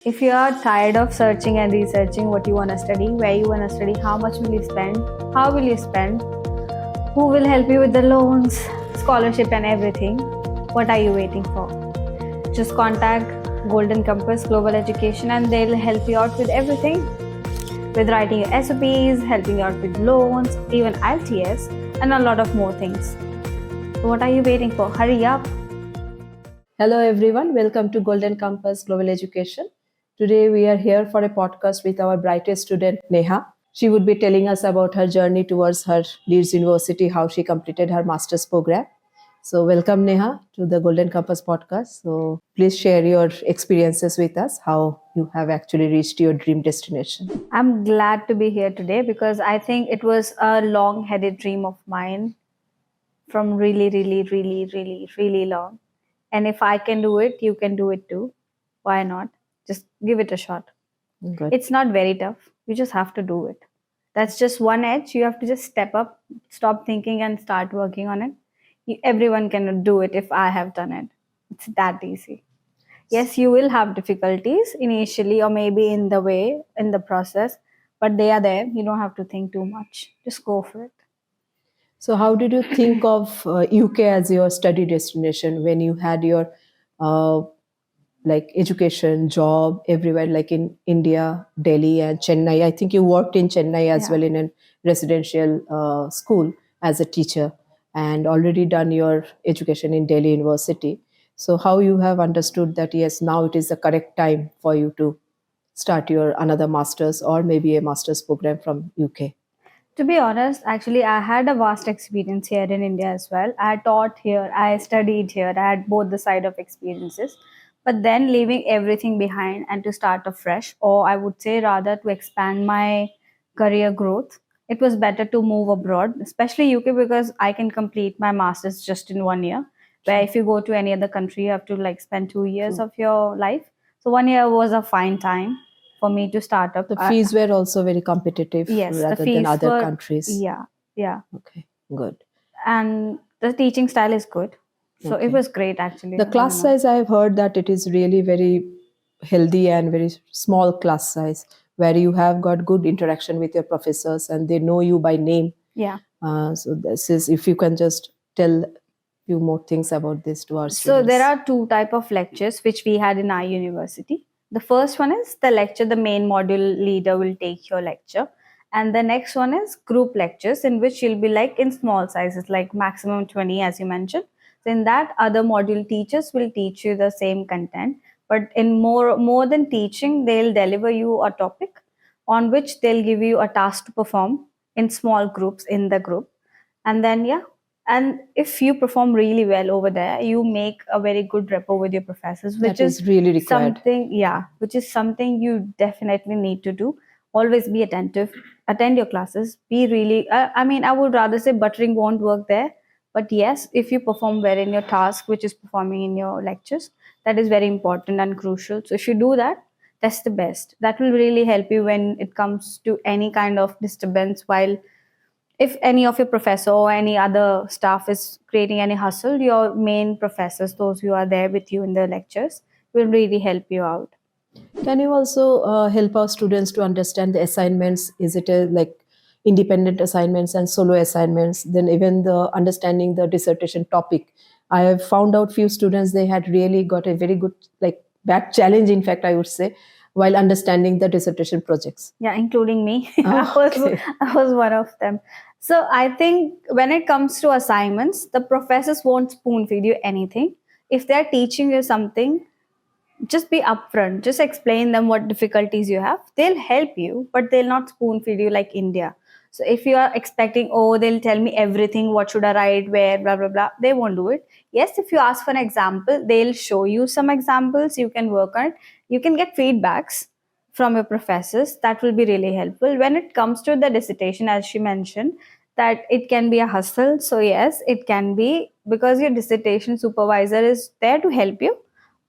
If you are tired of searching and researching what you want to study, where you want to study, how much will you spend, how will you spend, who will help you with the loans, scholarship, and everything, what are you waiting for? Just contact Golden Compass Global Education and they'll help you out with everything, with writing your SOPs, helping you out with loans, even IELTS, and a lot of more things. So what are you waiting for? Hurry up. Hello everyone, welcome to Golden Compass Global Education. Today we are here for a podcast with our brightest student Neha. She would be telling us about her journey towards her Leeds University, how she completed her master's program. So welcome Neha to the Golden Compass podcast. So please share your experiences with us, how you have actually reached your dream destination. I'm glad to be here today because I think it was a long headed dream of mine from really long. And if I can do it, you can do it too. Why not? Just give it a shot. Good. It's not very tough. You just have to do it. That's just one edge. You have to just step up, stop thinking, and start working on it. Everyone can do it if I have done it. It's that easy. Yes, you will have difficulties initially, or maybe in the way, in the process, but they are there. You don't have to think too much. Just go for it. So, how did you think of UK as your study destination when you had your uh, like education, job everywhere, like in India, Delhi, and Chennai? I think you worked in Chennai as Yeah. well in a residential school as a teacher, and already done your education in Delhi University. So, how you have understood that yes, now it is the correct time for you to start your another masters or maybe a masters program from UK? To be honest, actually, I had a vast experience here in India as well. I taught here, I studied here, I had both the side of experiences. But then leaving everything behind and to start afresh, or I would say rather to expand my career growth, it was better to move abroad, especially UK, because I can complete my master's just in 1 year. Where if you go to any other country, you have to like spend 2 years True. of your life. So 1 year was a fine time for me to start up. The fees were also very competitive Yes, the rather than fees other were, countries. yeah, yeah, Okay, good. and the teaching style is good, so it Okay. was great actually. The class size, I have heard that it is really very healthy and very small class size where you have got good interaction with your professors and they know you by name. Yeah. So this is if you can just tell few more things about this to our So there students. are two type of lectures which we had in our university. The first one is the lecture the main module leader will take your lecture, and the next one is group lectures in which you'll be like in small sizes, like maximum 20 as you mentioned. So in that, other module teachers will teach you the same content, but in more than teaching, they'll deliver you a topic on which they'll give you a task to perform in small groups in the group. And then yeah, and if you perform really well over there, you make a very good rapport with your professors, which That is is really required. something, yeah, which is something you definitely need to do. Always be attentive, attend your classes, be really, I mean, I would rather say buttering won't work there, but yes, if you perform well in your task, which is performing in your lectures, that is very important and crucial. So if you do that, that's the best. That will really help you when it comes to any kind of disturbance, while if any of your professor or any other staff is creating any hustle, your main professors, those who are there with you in the lectures, will really help you out. Can you also help our students to understand the assignments? Is it a like independent assignments and solo assignments? Then even the understanding the dissertation topic. I have found out few students they had really got a very good like back challenge. In fact, I would say while understanding the dissertation projects. Yeah, including me. Oh, okay. I was one of them. So I think when it comes to assignments, the professors won't spoon feed you anything. If they're teaching you something, just be upfront, just explain them what difficulties you have. They'll help you, but they'll not spoon feed you like India. So if you are expecting, oh, they'll tell me everything, what should I write, where, blah blah blah, they won't do it. Yes, if you ask for an example, they'll show you some examples, you can work on it, you can get feedbacks from your professors. That will be really helpful. When it comes to the dissertation, as she mentioned, that it can be a hustle, so yes, it can be, because your dissertation supervisor is there to help you,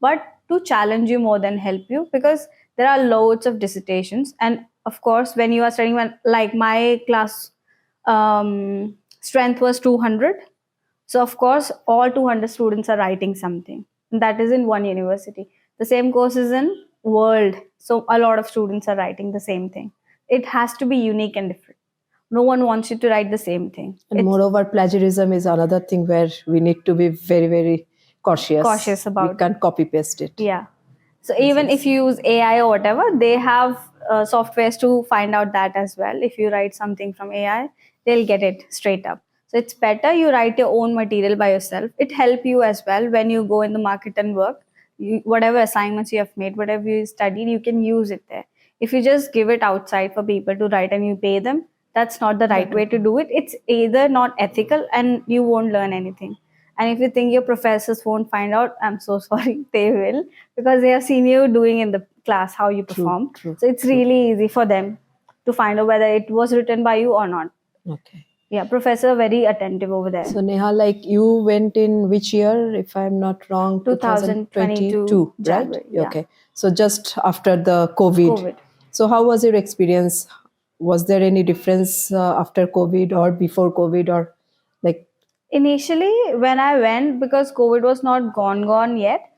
but to challenge you more than help you, because there are loads of dissertations. And of course, when you are studying, like my class strength was 200, so of course all 200 students are writing something, and that is in one university. The same course is in world. So a lot of students are writing the same thing. It has to be unique and different. No one wants you to write the same thing. And It's moreover, plagiarism is another thing where we need to be very, very cautious. cautious We about it. can't copy paste it. Yeah. So Yes, even if yes. you use AI or whatever, they have softwares to find out that as well. If you write something from AI, they'll get it straight up. So it's better you write your own material by yourself. It help you as well when you go in the market and work. Whatever assignments you have made, whatever you studied, you can use it there. If you just give it outside for people to write and you pay them, that's not the right way to do it. It's either not ethical and you won't learn anything. And if you think your professors won't find out, I'm so sorry, they will, because they have seen you doing in the class how you True, perform. true, So it's true. really easy for them to find out whether it was written by you or not. Okay. Yeah, professor are very attentive over there. So Neha, like you went in which year, if I'm not wrong, 2022 2022, right? January. Yeah. Okay. So just after the COVID. COVID. So how was your experience? Was there any difference after COVID or before COVID, or like? Initially, when I went, because COVID was not gone yet,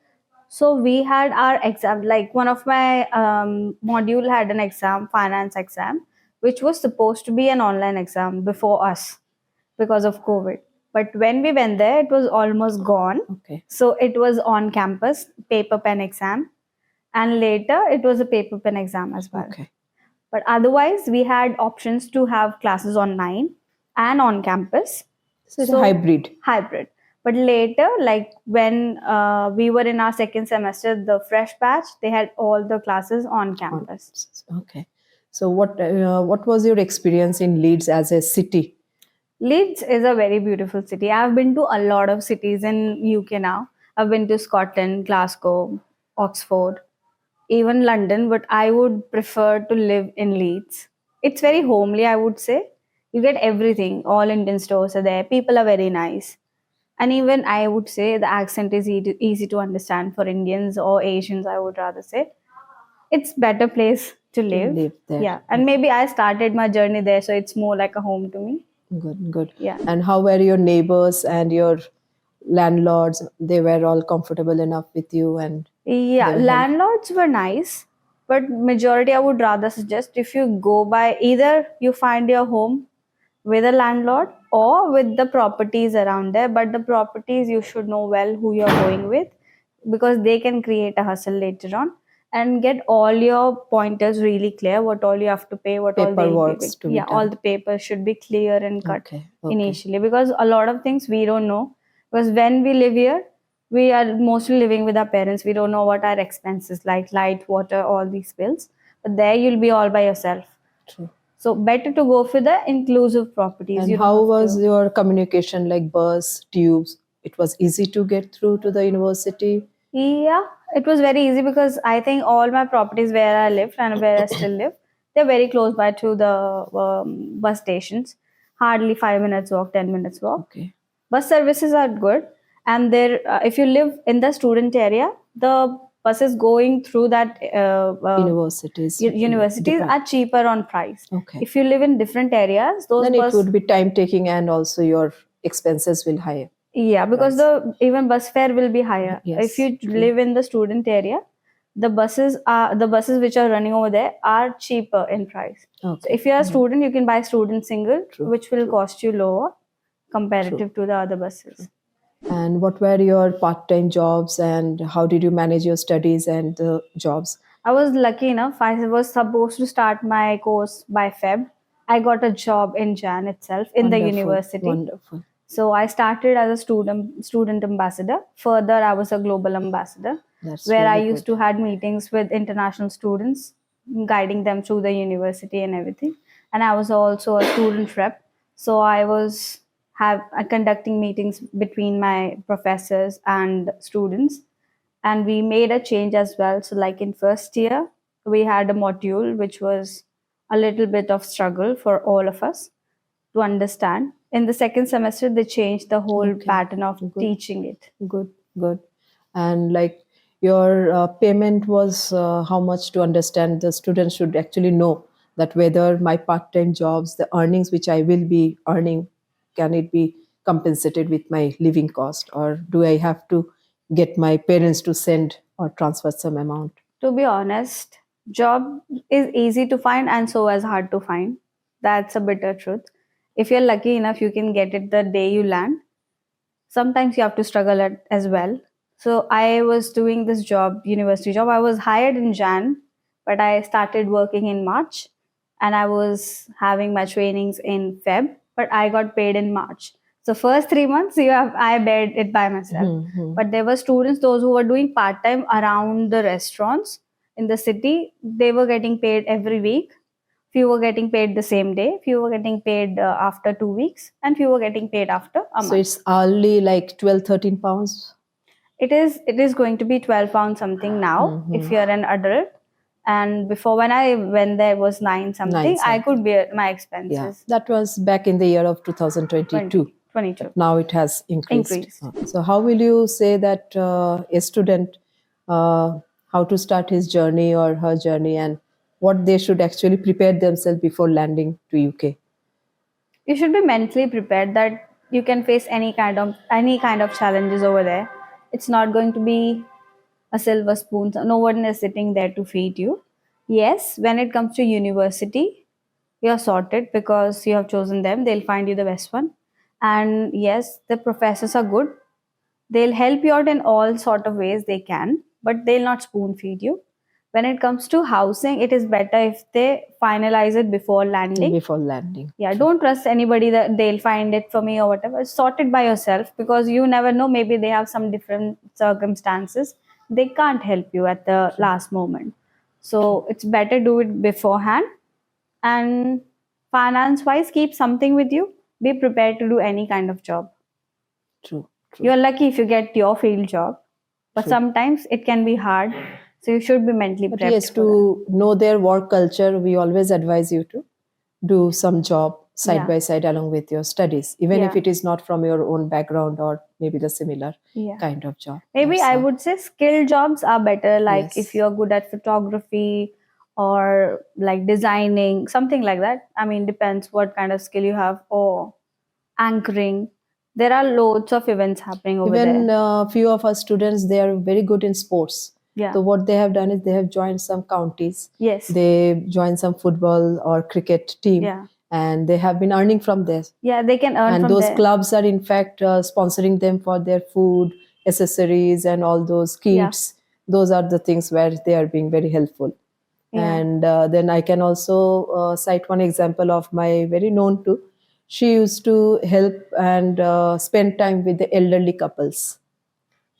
so we had our exam. Like one of my module had an exam, finance exam, which was supposed to be an online exam before us because of COVID. But when we went there, it was almost gone. Okay. So it was on campus, paper pen exam, and later it was a paper pen exam as well. Okay. But otherwise, we had options to have classes online and on campus. So it's a hybrid. Hybrid. But later, like when we were in our second semester, the fresh batch, they had all the classes on campus. Okay. So what was your experience in Leeds as a city? Leeds is a very beautiful city. I've been to a lot of cities in UK now. I've been to Scotland, Glasgow, Oxford, even London, but I would prefer to live in Leeds. It's very homely, I would say. You get everything. All Indian stores are there. People are very nice. And even I would say the accent is easy to understand for Indians or Asians, I would rather say. It's better place to live. Live there. Yeah. And maybe I started my journey there, so it's more like a home to me. Good, good. Yeah. And how were your neighbors and your landlords? They were all comfortable enough with you, and Yeah, they were landlords were nice, but majority I would rather suggest if you go by either you find your home with a landlord or with the properties around there. But the properties you should know well who you're going with, because they can create a hustle later on and get all your pointers really clear, what all you have to pay, what all they'll be paperworks with. to be Yeah, all done. the papers should be clear and cut Okay, okay. initially, because a lot of things we don't know. Because when we live here, we are mostly living with our parents. We don't know what our expenses like light, water, all these bills. But there you'll be all by yourself. True. So better to go for the inclusive properties. And You don't how have was to. your communication, like bus, tubes? It was easy to get through to the university. Yeah, it was very easy because I think all my properties where I lived and where I still live, they're very close by to the bus stations. Hardly 5 minutes walk, 10 minutes walk. Okay. Bus services are good, and there, if you live in the student area, the buses going through that Universities. universities Depend- are cheaper on price. Okay. If you live in different areas, those Then it would be time taking, and also your expenses will higher. yeah, because Price. the even bus fare will be higher. Yes, If you true. live in the student area, the buses which are running over there are cheaper in price. So Okay. if you are a student, you can buy student single, True, which will true. cost you lower comparative to the other buses. And what were your part-time jobs, and how did you manage your studies and jobs? I was lucky enough. I was supposed to start my course by Feb. I got a job in Jan itself in the Wonderful, university. wonderful. So I started as a student ambassador. Further, I was a global ambassador, That's where I really used good. to had meetings with international students, guiding them through the university and everything. And I was also a student rep. So I was conducting meetings between my professors and students, and we made a change as well. So like in first year, we had a module which was a little bit of struggle for all of us to understand. In the second semester, they changed the whole Okay. pattern of Good. teaching it. Good, good. And like your payment was how much, to understand the students should actually know that whether my part-time jobs, the earnings which I will be earning, can it be compensated with my living cost, or do I have to get my parents to send or transfer some amount? To be honest, job is easy to find and so is hard to find. That's a bitter truth. If you're lucky enough, you can get it the day you land. Sometimes you have to struggle as well. So I was doing this job, university job. I was hired in Jan, but I started working in March, and I was having my trainings in Feb, but I got paid in March. So first 3 months, I bared it by myself. Mhm. But there were students, those who were doing part time around the restaurants in the city. They were getting paid every week. Few were getting paid the same day. Few were getting paid after 2 weeks, and few were getting paid after a So month. it's hourly like 12, 13 pounds. It is going to be 12 pounds something now if Mhm. you're an adult. And before, when I went there, was 9 Nine something. I something. could bear my Yeah, expenses. that was back in the year of 2022. 20, 22 But now it has increased. increased. So, how will you say that a student, uh, how to start his journey or her journey, and what they should actually prepare themselves before landing to UK? You should be mentally prepared that you can face any kind of challenges over there. It's not going to be a silver spoon. No one is sitting there to feed you. Yes, when it comes to university, you're sorted because you have chosen them. They'll find you the best one. And yes, the professors are good. They'll help you out in all sort of ways they can, but they'll not spoon feed you. When it comes to housing, it is better if they finalize it before landing. Before landing. Yeah, don't trust anybody that they'll find it for me or whatever. Sort it by yourself because you never know. Maybe they have some different circumstances. They can't help you at the last moment. So it's better do it beforehand. And finance wise, keep something with you. Be prepared to do any kind of job. True, true, You're lucky if you get your field job, but true. sometimes it can be hard. So you should be mentally But prepped yes, for that. to know their work culture, we always advise you to do some job side Yeah. by side along with your studies, even if Yeah. it is not from your own background or maybe the similar Yeah. kind of job. Maybe That's I all. would say skilled jobs are better, like if Yes. you're good at photography or like designing, something like that. I mean, depends what kind of skill you have, or anchoring. There are loads of events happening over Even there. few of our students, they are very good in sports. Yeah. So what they have done is they have joined some counties. Yes. They joined some football or cricket team, Yeah. and they have been earning from this. Yeah, they can earn And from those there. clubs are in fact sponsoring them for their food, accessories, and all those Yeah. kits. Those are the things where they are being very helpful. Yeah. And then I can also cite one example of my very known too. She used to help and spend time with the elderly couples.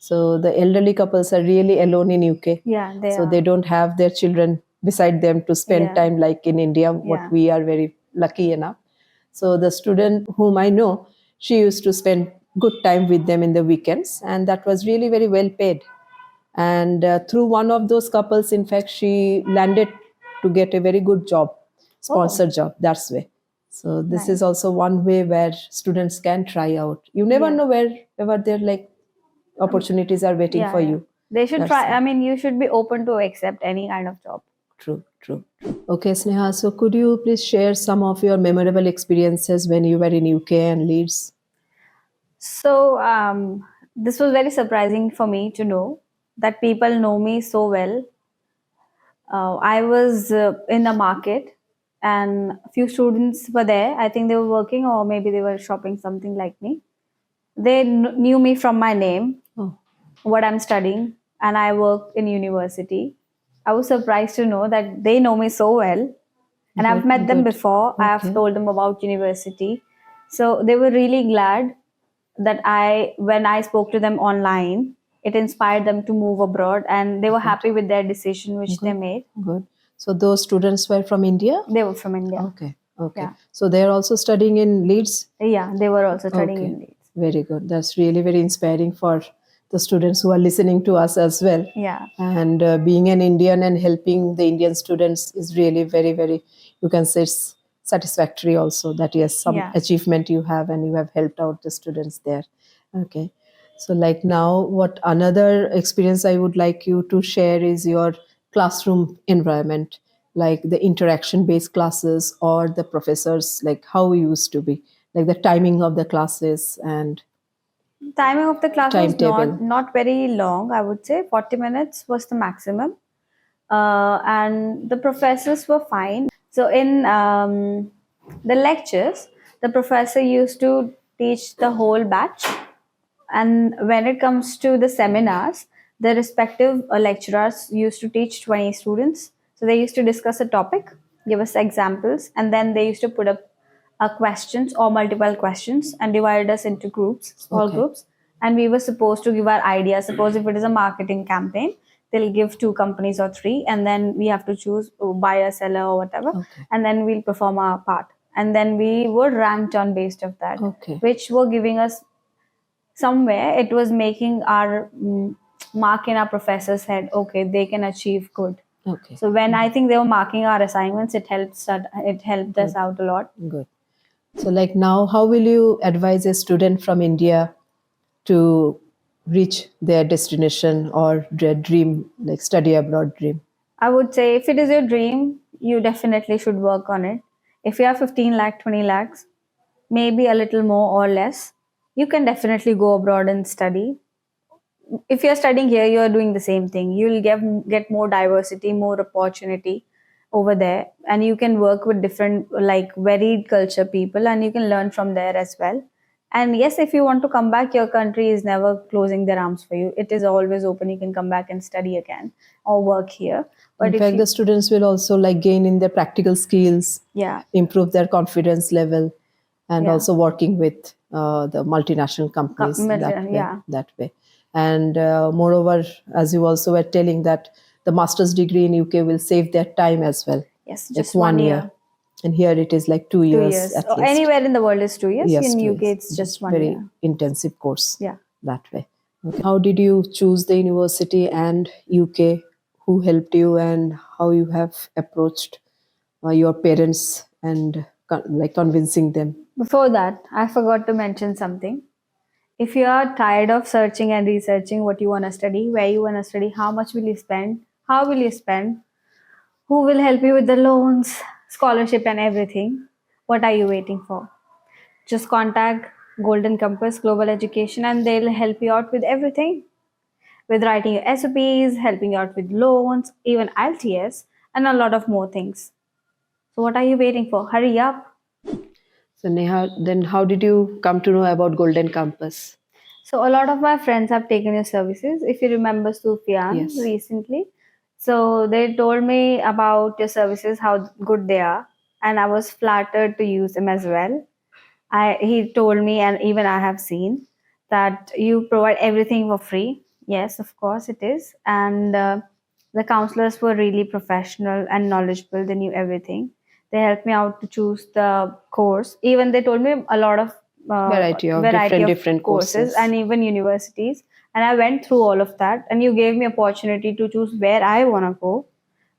So the elderly couples are really alone in UK. Yeah, they So are. they don't have their children beside them to spend Yeah. time like in India, what Yeah. we are very lucky enough. So the student whom I know, she used to spend good time with them in the weekends, and that was really very well paid. And through one of those couples, in fact, she landed to get a very good job, sponsored job. That's way. So this is Nice. also one way where students can try out. You never Yeah. know wherever their like opportunities are waiting for Yeah. you. They should That's try. it. I mean, you should be open to accept any kind of job. True, true. Okay, Sneha. So could you please share some of your memorable experiences when you were in UK and Leeds? So this was very surprising for me to know that people know me so well. I was in the market, and a few students were there. I think they were working, or maybe they were shopping, something like me. They knew me from my name, Oh, what I'm studying, and I work in university. I was surprised to know that they know me so well, and I've good, met them good. before. I have Okay. told them about university, so they were really glad that when I spoke to them online, it inspired them to move abroad, and they were happy with their decision which they Good, made. good. So those students were from India? They were from India. Okay, okay. Yeah, So they're also studying in Leeds? yeah, they were also studying Okay, in Leeds. very good. That's really very inspiring for the students who are listening to us as well. Yeah, And being an Indian and helping the Indian students is really very, very, you can say it's satisfactory also that yes, some yeah. achievement you have and you have helped out the students there. Okay. So, like now, what another experience I would like you to share is your classroom environment, like the interaction based classes or the professors, like how it used to be, like the timing of the classes and Timing of the class was timetable. not very long. I would say 40 minutes was the maximum. and the professors were fine. So in the lectures, the professor used to teach the whole batch, and when it comes to the seminars, the respective lecturers used to teach 20 students. So they used to discuss a topic, give us examples, and then they used to put up questions or multiple questions and divide us into groups, small Okay. groups. And we were supposed to give our ideas. Suppose if it is a marketing campaign, they'll give two companies or three, and then we have to choose buyer, seller, or whatever, Okay. and then we'll perform our part. And then we were ranked on based of that, Okay. which were giving us somewhere it was making our mark in our professor's head. Okay, they can achieve good. Okay. So when I think they were marking our assignments, it helped us Good. out a lot. Good. So, like now, how will you advise a student from India to reach their destination or their dream, like study abroad dream? I would say if it is your dream, you definitely should work on it. If you have 15 lakh, 20 lakhs, maybe a little more or less, you can definitely go abroad and study. If you're studying here, you're doing the same thing. You'll get more diversity, more opportunity over there, and you can work with different, like, varied culture people, and you can learn from there as well. And yes, if you want to come back, your country is never closing their arms for you. It is always open. You can come back and study again or work here. In But if fact, the you, students will also like gain in their practical skills, yeah, improve their confidence level, and yeah, also working with the multinational companies yeah, that way. And moreover, as you also were telling that the master's degree in UK will save their time as well, yes, like just one one year. year, And here it is like 2 years 2 years. at Or least. anywhere in the world is 2 years. Yes, In 2 years. UK, it's just Just one very year. intensive course Yeah. that way. Okay. How did you choose the university and UK? Who helped you and how you have approached your parents and like convincing them? Before that, I forgot to mention something. If you are tired of searching and researching what you want to study, where you want to study, how much will you spend, how will you spend, who will help you with the loans, scholarship, and everything, what are you waiting for? Just contact Golden Compass Global Education and they'll help you out with everything, with writing your SOPs, helping you out with loans, even IELTS, and a lot of more things. So, what are you waiting for? Hurry up. So Neha, then how did you come to know about Golden Campus? So a lot of my friends have taken your services. If you remember Sufyan Yes. recently, so they told me about your services, how good they are, and I was flattered to use them as well. He told me, and even I have seen that you provide everything for free. Yes, of course it is, and the counselors were really professional and knowledgeable. They knew everything. They helped me out to choose the course. Even they told me a lot of Variety of variety of different courses courses. and even universities. And I went through all of that. And you gave me opportunity to choose where I want to go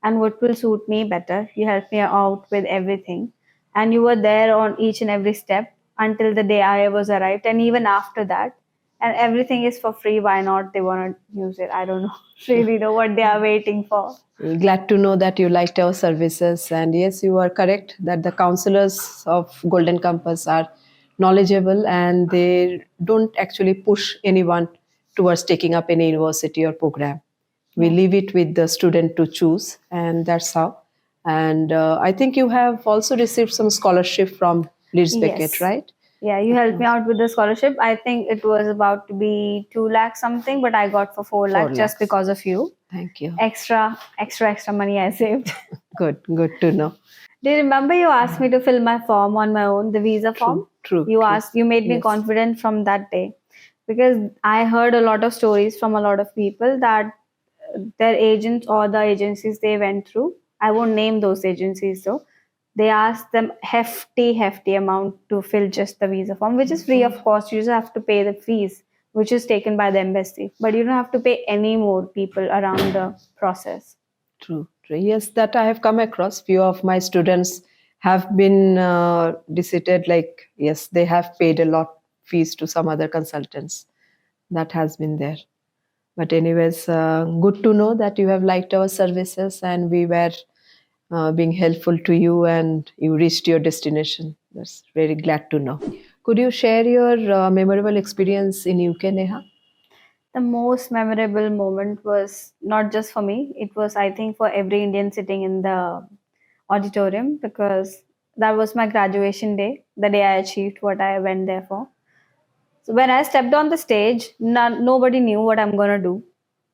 and what will suit me better. You helped me out with everything, and you were there on each and every step until the day I was arrived, and even after that. And everything is for free. Why not? They want to use it. I don't know. Really know what they are waiting for. Glad to know that you liked our services. And yes, you are correct that the counselors of Golden Compass are knowledgeable and they don't actually push anyone towards taking up any university or program. We Yeah. leave it with the student to choose, and that's how. And I think you have also received some scholarship from Leeds Beckett, Yes. right? Yeah, you helped me out with the scholarship. I think it was about to be 2 lakh something, but I got for 4 4 lakh just lakhs. because of you. Thank you. Extra money I saved. Good to know. Do you remember you asked me to fill my form on my own, the visa form? True. You made me Yes. confident from that day because I heard a lot of stories from a lot of people that their agents or the agencies they went through, I won't name those agencies though, they asked them hefty amount to fill just the visa form, which is free of cost. You just have to pay the fees, which is taken by the embassy, but you don't have to pay any more people around the process. True. Yes, that I have come across. Few of my students have been decided like, yes, they have paid a lot fees to some other consultants. That has been there. But anyways, good to know that you have liked our services and we were being helpful to you and you reached your destination. That's very glad to know. Could you share your memorable experience in UK, Neha? The most memorable moment was not just for me, it was, I think, for every Indian sitting in the auditorium, because that was my graduation day, the day I achieved what I went there for. So when I stepped on the stage, nobody knew what I'm going to do.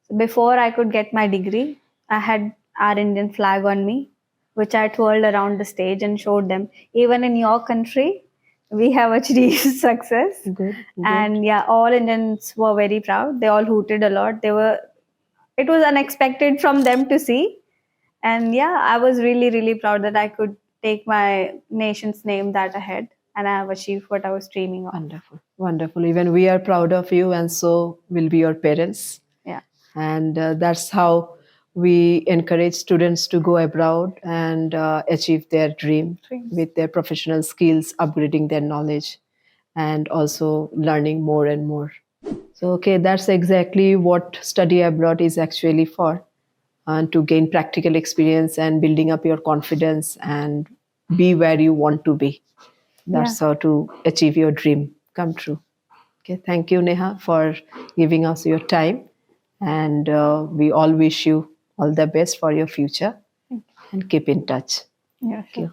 So before I could get my degree, I had our Indian flag on me, which I twirled around the stage and showed them. Even in your country, we have achieved success. Good, good. And yeah, all Indians were very proud. They all hooted a lot. It was unexpected from them to see. And yeah, I was really, really proud that I could take my nation's name that ahead, and I have achieved what I was dreaming of. Wonderful, wonderful. Even we are proud of you, and so will be your parents. Yeah. And that's how we encourage students to go abroad and achieve their dream Dreams. with their professional skills, upgrading their knowledge, and also learning more and more. So, okay, that's exactly what study abroad is actually for, and to gain practical experience and building up your confidence and be where you want to be. Yeah. That's how to achieve your dream come true. Okay, thank you, Neha, for giving us your time. And we all wish you all the best for your future and keep in touch. Yeah. Thank you.